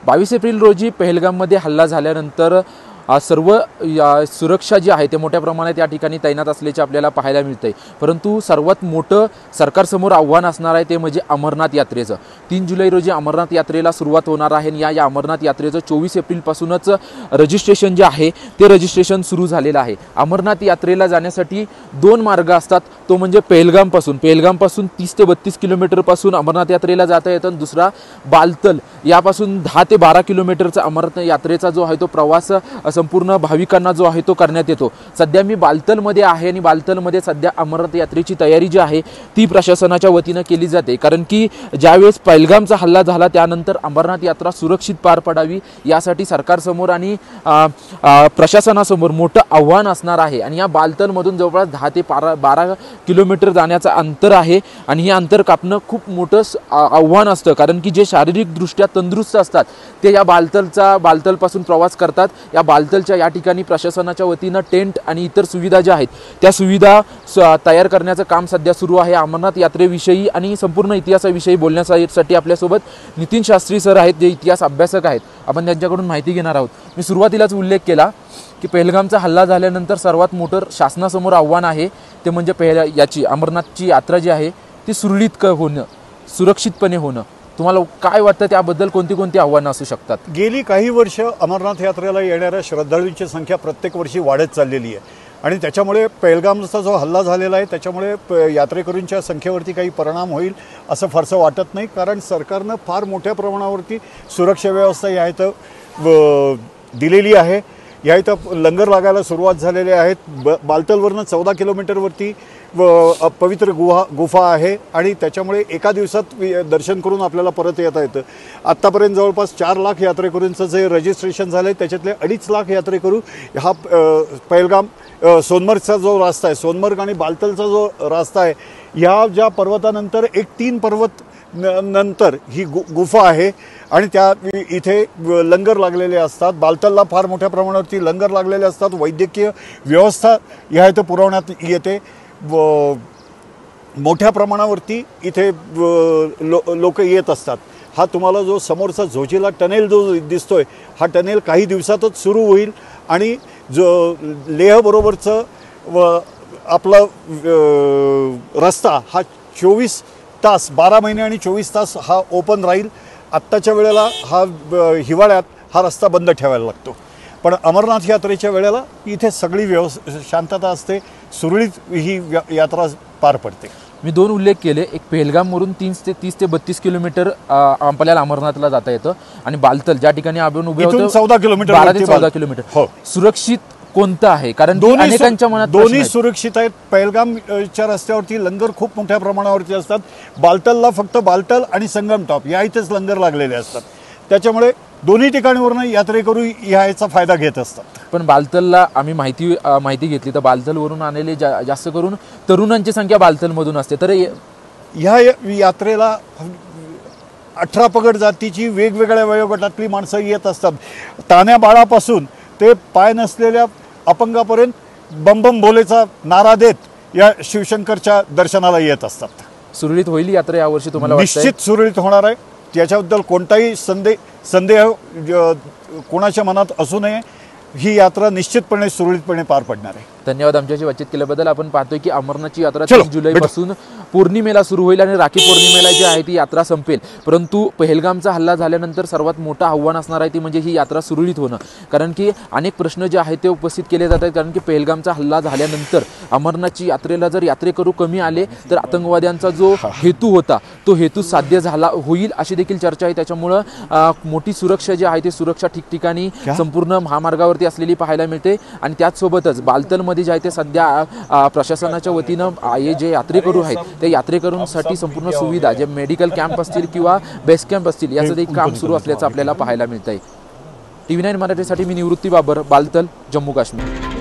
22 April रोजी पहलगाममध्ये हल्ला झाल्यानंतर सर्व सुरक्षा जी आहे ते मोठ्या प्रमाणात या ठिकाणी तैनात असल्याचे आपल्याला पाहायला मिळते। परंतु सर्वात मोठं सरकारसमोर आव्हान असणार आहे ते म्हणजे अमरनाथ यात्रेचं। 3 जुलै रोजी अमरनाथ यात्रेला सुरुवात होणार आहे। या अमरनाथ यात्रेचं 24 एप्रिल पासूनच रजिस्ट्रेशन जे आहे ते रजिस्ट्रेशन सुरू झालेलं आहे। अमरनाथ यात्रेला जाण्यासाठी 2 मार्ग असतात, तो म्हणजे पहलगामपासून 30 ते 32 किलोमीटर पासून अमरनाथ यात्रेला जाता येतं। दुसरा बालतल यापासून 10 ते 12 किलोमीटरचा अमरनाथ यात्रेचा जो आहे तो प्रवास संपूर्ण भाविकांना जो आहे तो करण्यात येतो। सध्या मी बालतलमध्ये आहे आणि बालतलमध्ये सध्या अमरनाथ यात्रेची तयारी जी आहे ती प्रशासनाच्या वतीने केली जाते, कारण की ज्यावेळेस पहलगामचा हल्ला झाला त्यानंतर अमरनाथ यात्रा सुरक्षित पार पडावी यासाठी सरकारसमोर आणि प्रशासनासमोर मोठं आव्हान असणार आहे। आणि या बालतलमधून जवळपास 10 ते 12 किलोमीटर जाण्याचं अंतर आहे आणि हे अंतर कापणं खूप मोठं आव्हान असतं, कारण की जे शारीरिकदृष्ट्या तंदुरुस्त असतात ते या बालतलपासून प्रवास करतात। या बालतलच्या या ठिकाणी प्रशासनाच्या वतीने टेंट आणि इतर सुविधा ज्या आहेत त्या सुविधा तयार करण्याचं काम सध्या सुरू आहे। अमरनाथ यात्रेविषयी आणि संपूर्ण इतिहासाविषयी बोलण्यासाठी आपल्यासोबत नितीन शास्त्री सर आहेत, जे इतिहास अभ्यासक आहेत। आपण त्यांच्याकडून माहिती घेणार आहोत। मी सुरुवातीलाच उल्लेख केला की पहलगामचा हल्ला झाल्यानंतर सर्वात मोठं शासनासमोर आव्हान आहे ते म्हणजे याची अमरनाथची यात्रा जी आहे ती सुरळीत होणं, सुरक्षितपणे होणं। तुम्हाला काय वाटतं त्याबद्दल कोणती आव्हानं असू शकतात? गेली काही वर्ष अमरनाथ यात्रेला येणाऱ्या श्रद्धाळूंची संख्या प्रत्येक वर्षी वाढत चाललेली आहे आणि त्याच्यामुळे पहलगामचा जो हल्ला झालेला आहे त्याच्यामुळे यात्रेकरूंच्या संख्येवरती काही परिणाम होईल असं फारसं वाटत नाही, कारण सरकारनं फार मोठ्या प्रमाणावरती सुरक्षा व्यवस्था या इथं दिलेली आहे। या इथं लंगर लागायला सुरुवात झालेली आहेत। बालतलवरनं 14 किलोमीटरवरती पवित्र गुफा आहे आणि त्याच्यामुळे एका दिवसात दर्शन करून आपल्याला परत येता येतं। आत्तापर्यंत जवळपास 4 लाख यात्रेकरूंचं जे रजिस्ट्रेशन झालं आहे त्याच्यातले 2.5 लाख यात्रेकरू हा पहलगाम सोनमर्गचा जो रस्ता आहे, सोनमर्ग आणि बालतलचा जो रस्ता आहे, ह्या ज्या पर्वतानंतर 3 पर्वत नंतर ही गुफा आहे आणि त्या इथे लंगर लागलेले असतात। बालतलला फार मोठ्या प्रमाणावरती लंगर लागलेले असतात। वैद्यकीय व्यवस्था ह्या इथं पुरवण्यात येते। मोठ्या प्रमाणावरती इथे लोक येत असतात। हा तुम्हाला जो समोरचा झोजिला टनेल जो दिसतोय हा टनेल काही दिवसातच सुरू होईल आणि जो लेह बरोबरचं आपला रस्ता हा 24 तास 12 महिने आणि 24 तास हा ओपन राहील। आत्ताच्या वेळेला हा हिवाळ्यात हा रस्ता बंद ठेवायला लागतो, पण अमरनाथ यात्रेच्या वेळेला इथे सगळी शांतता असते, सुरळीत ही यात्रा पार पडते। मी 2 उल्लेख केले, एक पहलगामवरून 30 ते 32 किलोमीटर आपल्याला अमरनाथला जाता येतं आणि बालतल ज्या ठिकाणी आपण उभे होतो 14 किलोमीटर 12 ते 14 किलोमीटर हो। सुरक्षित कोणतं आहे? कारण अनेकांच्या मनात दोन्ही सुरक्षित आहेत। पहलगामच्या रस्त्यावरती लंगर खूप मोठ्या प्रमाणावरती असतात। बालतलला फक्त बालतल आणि संगम टॉप या इथेच लंगर लागलेले असतात, त्याच्यामुळे दोन्ही ठिकाणीवरून यात्रेकरू याचा फायदा घेत असतात। पण बालतलला आम्ही माहिती घेतली तर बालतलवरून आलेले जास्त करून तरुणांची संख्या बालतलमधून असते। तर ह्या यात्रेला 18 पगड जातीची वेगवेगळ्या वयोगटातली माणसं येत असतात। तान्या बाळापासून ते पाय नसलेल्या अपंगापर्यंत बम बम भोलेचा नारा देत या शिवशंकरच्या दर्शनाला येत असतात। सुरळीत होईल यात्रा यावर्षी तुम्हाला वाटतं? निश्चित सुरळीत होणार आहे, त्याच्याबद्दल कोणताही संदेह कोणाच्या मनात असू नये। ही यात्रा निश्चितपणे सुरळीतपणे पार पडणार आहे। धन्यवाद आमच्याशी बातचीत केल्याबद्दल। आपण पाहतोय की अमरनाथची यात्रा 3 जुलैपासून पौर्णिमेला सुरू होईल आणि राखी पौर्णिमेला जी आहे ती यात्रा संपेल। परंतु पहलगामचा हल्ला झाल्यानंतर सर्वात मोठं आव्हान असणार आहे ती म्हणजे ही यात्रा सुरळीत होणं, कारण की अनेक प्रश्न जे आहेत ते उपस्थित केले जात आहेत। कारण की पहलगामचा हल्ला झाल्यानंतर अमरनाथची यात्रेला जर यात्रेकरू कमी आले तर आतंकवाद्यांचा जो हेतू होता तो हेतू साध्य होईल अशी देखील चर्चा आहे। त्याच्यामुळं मोठी सुरक्षा जी आहे ती सुरक्षा ठिकठिकाणी संपूर्ण महामार्गावरती असलेली पाहायला मिळते आणि त्याचसोबतच बालतलमध्ये जे आहे ते सध्या प्रशासनाच्या वतीनं जे यात्रेकरू आहेत त्या यात्रेकरूंसाठी संपूर्ण सुविधा, जे मेडिकल कॅम्प असतील किंवा बेस कॅम्प असतील याचं देखील काम सुरू असल्याचं आपल्याला पाहायला मिळतंय। TV9 मराठीसाठी मी निवृत्ती बाबर, बालतल, जम्मू काश्मीर।